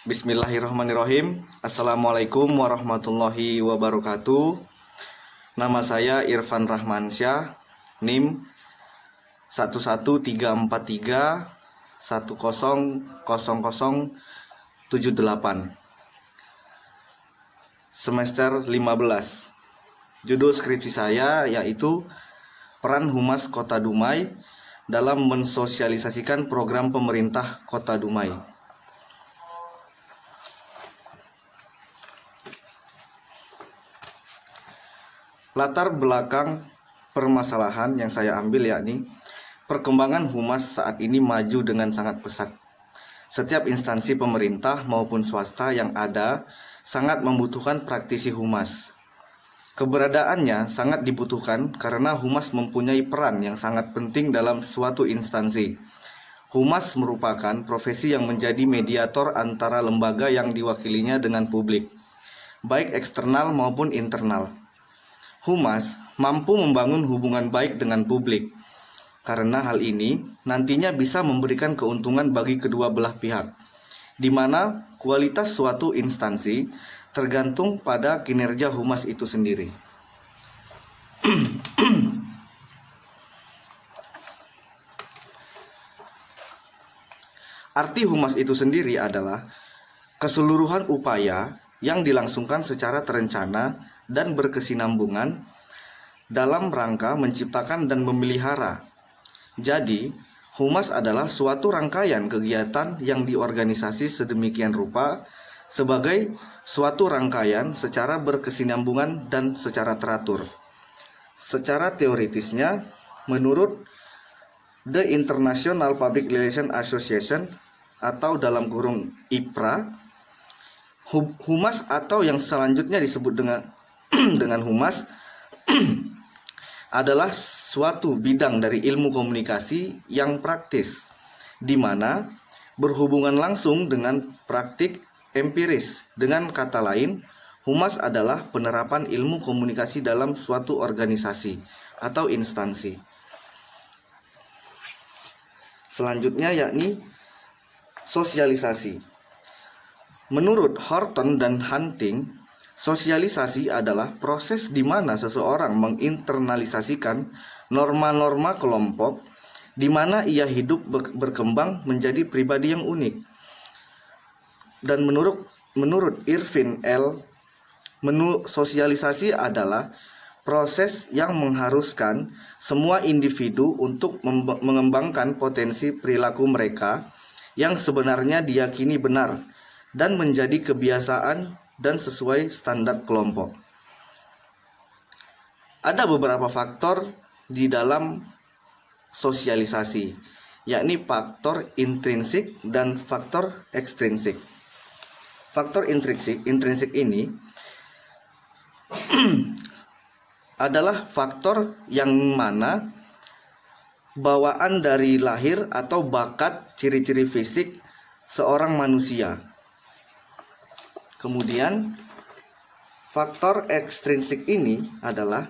Bismillahirrahmanirrahim. Assalamualaikum warahmatullahi wabarakatuh. Nama saya Irfan Rahmansyah, NIM 11343 100078, semester 15. Judul skripsi saya yaitu Peran Humas Kota Dumai dalam mensosialisasikan program pemerintah Kota Dumai. Latar belakang permasalahan yang saya ambil yakni perkembangan humas saat ini maju dengan sangat pesat. Setiap instansi pemerintah maupun swasta yang ada sangat membutuhkan praktisi humas. Keberadaannya sangat dibutuhkan karena humas mempunyai peran yang sangat penting dalam suatu instansi. Humas merupakan profesi yang menjadi mediator antara lembaga yang diwakilinya dengan publik, baik eksternal maupun internal. Humas mampu membangun hubungan baik dengan publik, karena hal ini nantinya bisa memberikan keuntungan bagi kedua belah pihak, di mana kualitas suatu instansi tergantung pada kinerja humas itu sendiri. Arti humas itu sendiri adalah keseluruhan upaya yang dilangsungkan secara terencana dan berkesinambungan dalam rangka menciptakan dan memelihara. Jadi, humas adalah suatu rangkaian kegiatan yang diorganisasi sedemikian rupa sebagai suatu rangkaian secara berkesinambungan dan secara teratur. Secara teoritisnya, menurut The International Public Relations Association atau dalam kurung IPRA, humas atau yang selanjutnya disebut dengan humas adalah suatu bidang dari ilmu komunikasi yang praktis, di mana berhubungan langsung dengan praktik empiris. Dengan kata lain, humas adalah penerapan ilmu komunikasi dalam suatu organisasi atau instansi. Selanjutnya yakni sosialisasi. Menurut Horton dan Hunting, sosialisasi adalah proses di mana seseorang menginternalisasikan norma-norma kelompok di mana ia hidup berkembang menjadi pribadi yang unik. Dan menurut Irvin L. Sosialisasi adalah proses yang mengharuskan semua individu untuk mengembangkan potensi perilaku mereka yang sebenarnya diyakini benar dan menjadi kebiasaan dan sesuai standar kelompok. Ada beberapa faktor di dalam sosialisasi, yakni faktor intrinsik dan faktor ekstrinsik. Faktor intrinsik ini adalah faktor yang mana bawaan dari lahir atau bakat ciri-ciri fisik seorang manusia. Kemudian faktor ekstrinsik ini adalah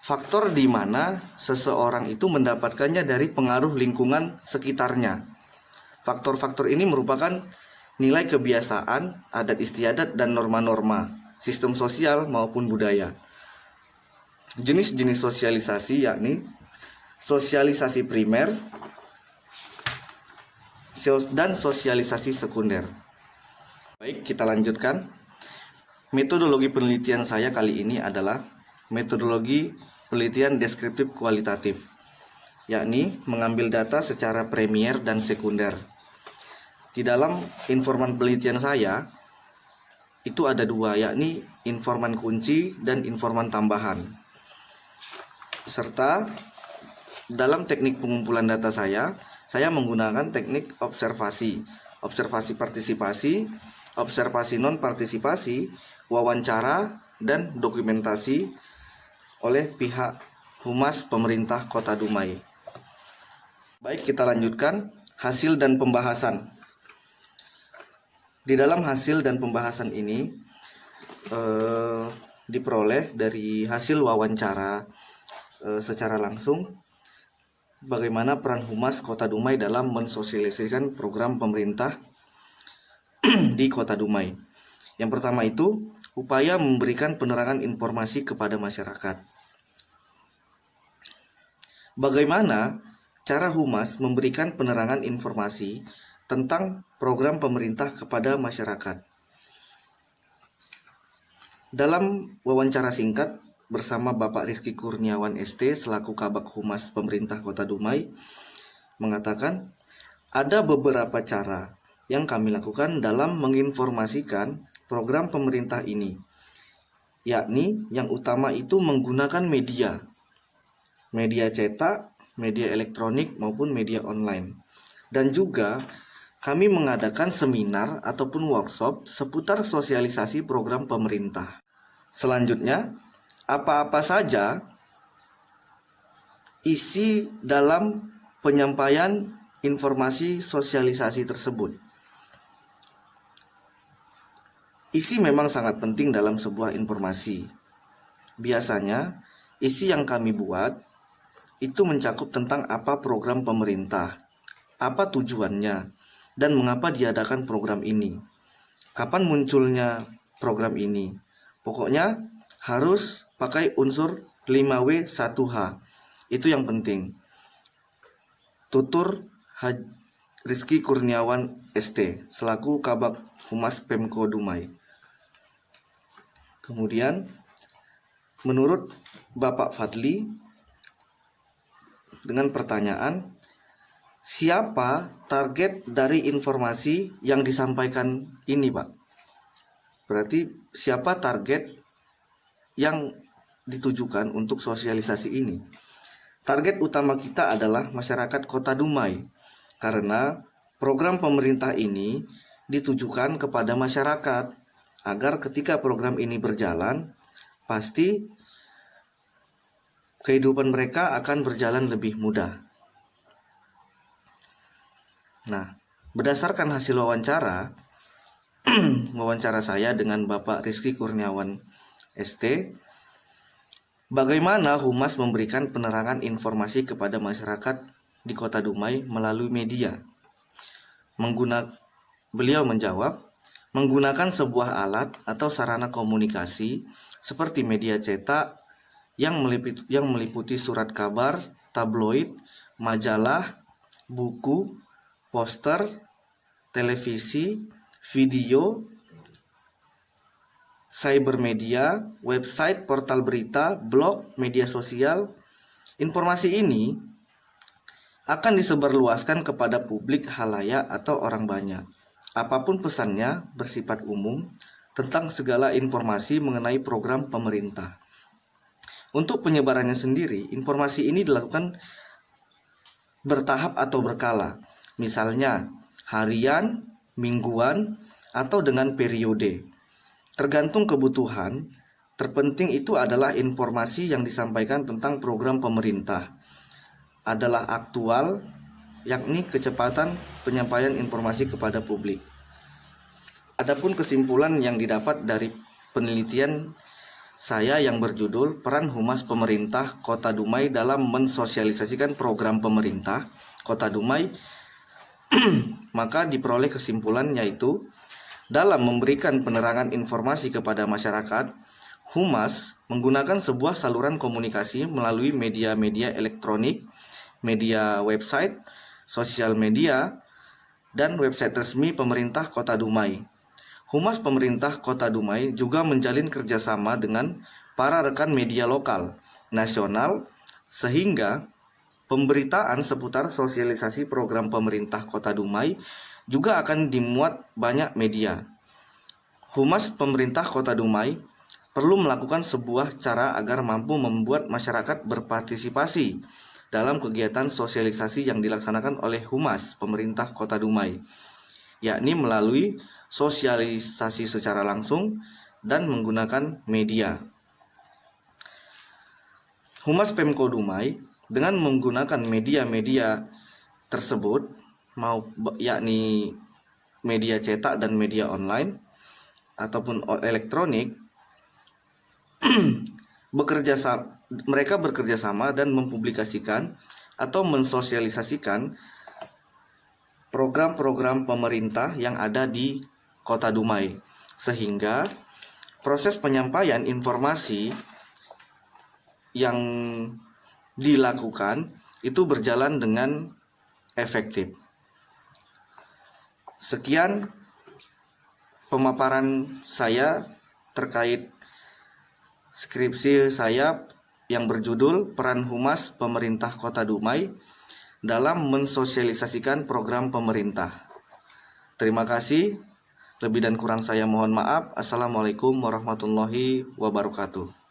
faktor di mana seseorang itu mendapatkannya dari pengaruh lingkungan sekitarnya. Faktor-faktor ini merupakan nilai kebiasaan, adat istiadat, dan norma-norma, sistem sosial maupun budaya. Jenis-jenis sosialisasi yakni sosialisasi primer dan sosialisasi sekunder. Baik, kita lanjutkan. Metodologi penelitian saya kali ini adalah metodologi penelitian deskriptif kualitatif, yakni mengambil data secara primer dan sekunder. Di dalam informan penelitian saya, itu ada dua, yakni informan kunci dan informan tambahan. Serta dalam teknik pengumpulan data saya menggunakan teknik observasi partisipasi, observasi non partisipasi, wawancara, dan dokumentasi oleh pihak Humas Pemerintah Kota Dumai. Baik, kita lanjutkan hasil dan pembahasan. Di dalam hasil dan pembahasan ini diperoleh dari hasil wawancara secara langsung bagaimana peran Humas Kota Dumai dalam mensosialisasikan program pemerintah di Kota Dumai. Yang pertama itu, upaya memberikan penerangan informasi kepada masyarakat. Bagaimana cara Humas memberikan penerangan informasi tentang program pemerintah kepada masyarakat? Dalam wawancara singkat bersama Bapak Rizky Kurniawan ST selaku Kabag Humas Pemerintah Kota Dumai mengatakan, ada beberapa cara yang kami lakukan dalam menginformasikan program pemerintah ini, yakni yang utama itu menggunakan media cetak, media elektronik maupun media online. Dan juga kami mengadakan seminar ataupun workshop seputar sosialisasi program pemerintah. Selanjutnya, apa-apa saja isi dalam penyampaian informasi sosialisasi tersebut. Isi memang sangat penting dalam sebuah informasi. Biasanya, isi yang kami buat itu mencakup tentang apa program pemerintah, apa tujuannya, dan mengapa diadakan program ini. Kapan munculnya program ini? Pokoknya harus pakai unsur 5W1H. Itu yang penting. Tutur Rizky Kurniawan ST selaku Kabag Humas Pemko Dumai. Kemudian menurut Bapak Fadli dengan pertanyaan, siapa target dari informasi yang disampaikan ini, Pak? Berarti siapa target yang ditujukan untuk sosialisasi ini? Target utama kita adalah masyarakat Kota Dumai, karena program pemerintah ini ditujukan kepada masyarakat agar ketika program ini berjalan, pasti kehidupan mereka akan berjalan lebih mudah. Nah, berdasarkan hasil wawancara saya dengan Bapak Rizky Kurniawan ST, bagaimana Humas memberikan penerangan informasi kepada masyarakat di Kota Dumai melalui media? Beliau menjawab, menggunakan sebuah alat atau sarana komunikasi seperti media cetak yang meliputi surat kabar, tabloid, majalah, buku, poster, televisi, video, cybermedia, website, portal berita, blog, media sosial. Informasi ini akan disebarluaskan kepada publik halayak atau orang banyak. Apapun pesannya bersifat umum tentang segala informasi mengenai program pemerintah. Untuk penyebarannya sendiri, informasi ini dilakukan bertahap atau berkala. Misalnya harian, mingguan, atau dengan periode. Tergantung kebutuhan, terpenting itu adalah informasi yang disampaikan tentang program pemerintah adalah aktual, yakni kecepatan penyampaian informasi kepada publik. Adapun kesimpulan yang didapat dari penelitian saya yang berjudul Peran Humas Pemerintah Kota Dumai dalam mensosialisasikan program pemerintah Kota Dumai, maka diperoleh kesimpulan yaitu dalam memberikan penerangan informasi kepada masyarakat, Humas menggunakan sebuah saluran komunikasi melalui media-media elektronik, media website, sosial media, dan website resmi pemerintah Kota Dumai. Humas pemerintah Kota Dumai juga menjalin kerjasama dengan para rekan media lokal, nasional, sehingga pemberitaan seputar sosialisasi program pemerintah Kota Dumai juga akan dimuat banyak media. Humas pemerintah Kota Dumai perlu melakukan sebuah cara agar mampu membuat masyarakat berpartisipasi dalam kegiatan sosialisasi yang dilaksanakan oleh Humas pemerintah Kota Dumai, yakni melalui sosialisasi secara langsung dan menggunakan media. Humas Pemko Dumai dengan menggunakan media-media tersebut, yakni media cetak dan media online ataupun elektronik, mereka bekerja sama dan mempublikasikan atau mensosialisasikan program-program pemerintah yang ada di Kota Dumai, sehingga proses penyampaian informasi yang dilakukan itu berjalan dengan efektif. Sekian pemaparan saya terkait skripsi saya yang berjudul Peran Humas Pemerintah Kota Dumai dalam mensosialisasikan program pemerintah. Terima kasih. Lebih dan kurang saya mohon maaf. Assalamualaikum warahmatullahi wabarakatuh.